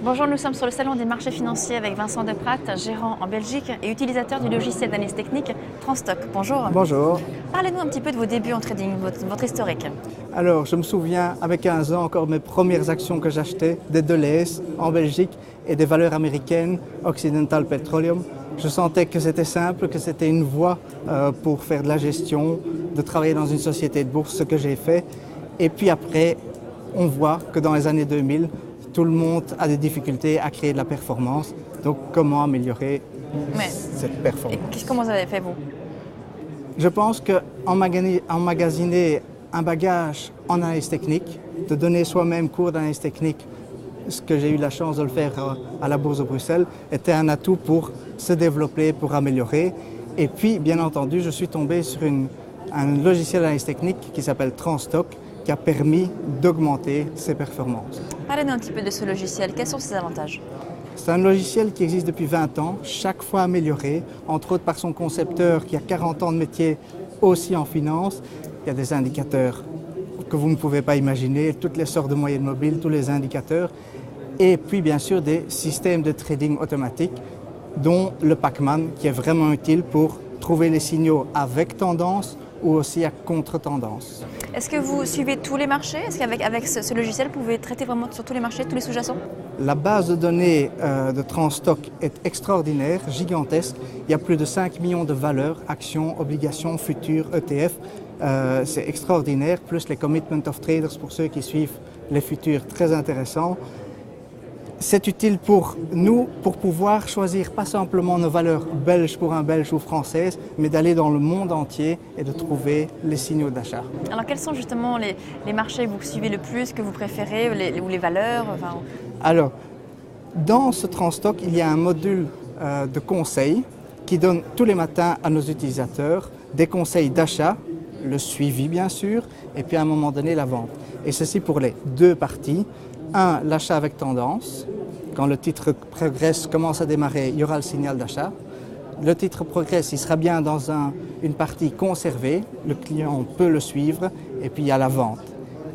Bonjour, nous sommes sur le salon des marchés financiers avec Vincent Deprat, gérant en Belgique et utilisateur du logiciel d'analyse technique Transtock. Bonjour. Bonjour. Parlez-nous un petit peu de vos débuts en trading, votre historique. Alors, je me souviens, avec 15 ans, encore mes premières actions que j'achetais, des Delhaize en Belgique et des valeurs américaines, Occidental Petroleum. Je sentais que c'était simple, que c'était une voie pour faire de la gestion, de travailler dans une société de bourse, ce que j'ai fait. Et puis après, on voit que dans les années 2000, tout le monde a des difficultés à créer de la performance. Donc, comment améliorer cette performance? Et comment vous avez fait, vous? Je pense qu'emmagasiner un bagage en analyse technique, de donner soi-même cours d'analyse technique, ce que j'ai eu la chance de le faire à la Bourse de Bruxelles, était un atout pour se développer, pour améliorer. Et puis, bien entendu, je suis tombé sur un logiciel d'analyse technique qui s'appelle Transtock, qui a permis d'augmenter ses performances. Parlez-nous un petit peu de ce logiciel. Quels sont ses avantages? C'est un logiciel qui existe depuis 20 ans, chaque fois amélioré, entre autres par son concepteur qui a 40 ans de métier aussi en finance. Il y a des indicateurs que vous ne pouvez pas imaginer, toutes les sortes de moyennes mobiles, tous les indicateurs. Et puis bien sûr des systèmes de trading automatique, dont le Pacman, qui est vraiment utile pour trouver les signaux avec tendance ou aussi à contre-tendance. Est-ce que vous suivez tous les marchés? Est-ce qu'avec ce logiciel, vous pouvez traiter vraiment sur tous les marchés, tous les sous-jacents? La base de données de Transtock est extraordinaire, gigantesque. Il y a plus de 5 millions de valeurs, actions, obligations, futurs, ETF. C'est extraordinaire, plus les commitment of traders pour ceux qui suivent les futurs, très intéressant. C'est utile pour nous pour pouvoir choisir pas simplement nos valeurs belges pour un belge ou française, mais d'aller dans le monde entier et de trouver les signaux d'achat. Alors quels sont justement les marchés que vous suivez le plus, que vous préférez, ou les valeurs Alors, dans ce Transtock, il y a un module de conseil qui donne tous les matins à nos utilisateurs des conseils d'achat, le suivi bien sûr, et puis à un moment donné la vente. Et ceci pour les deux parties. Un, l'achat avec tendance. Quand le titre progresse, commence à démarrer, il y aura le signal d'achat. Le titre progresse, il sera bien dans une partie conservée. Le client peut le suivre. Et puis il y a la vente.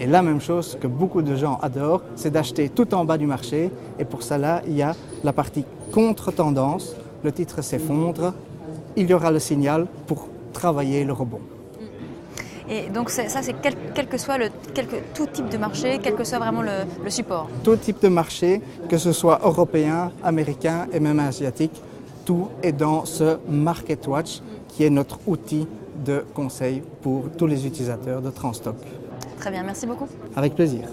Et la même chose que beaucoup de gens adorent, c'est d'acheter tout en bas du marché. Et pour cela, il y a la partie contre-tendance. Le titre s'effondre. Il y aura le signal pour travailler le rebond. Et donc ça, c'est quel que soit tout type de marché, quel que soit vraiment le support? Tout type de marché, que ce soit européen, américain et même asiatique, tout est dans ce Market Watch qui est notre outil de conseil pour tous les utilisateurs de Transtock. Très bien, merci beaucoup. Avec plaisir.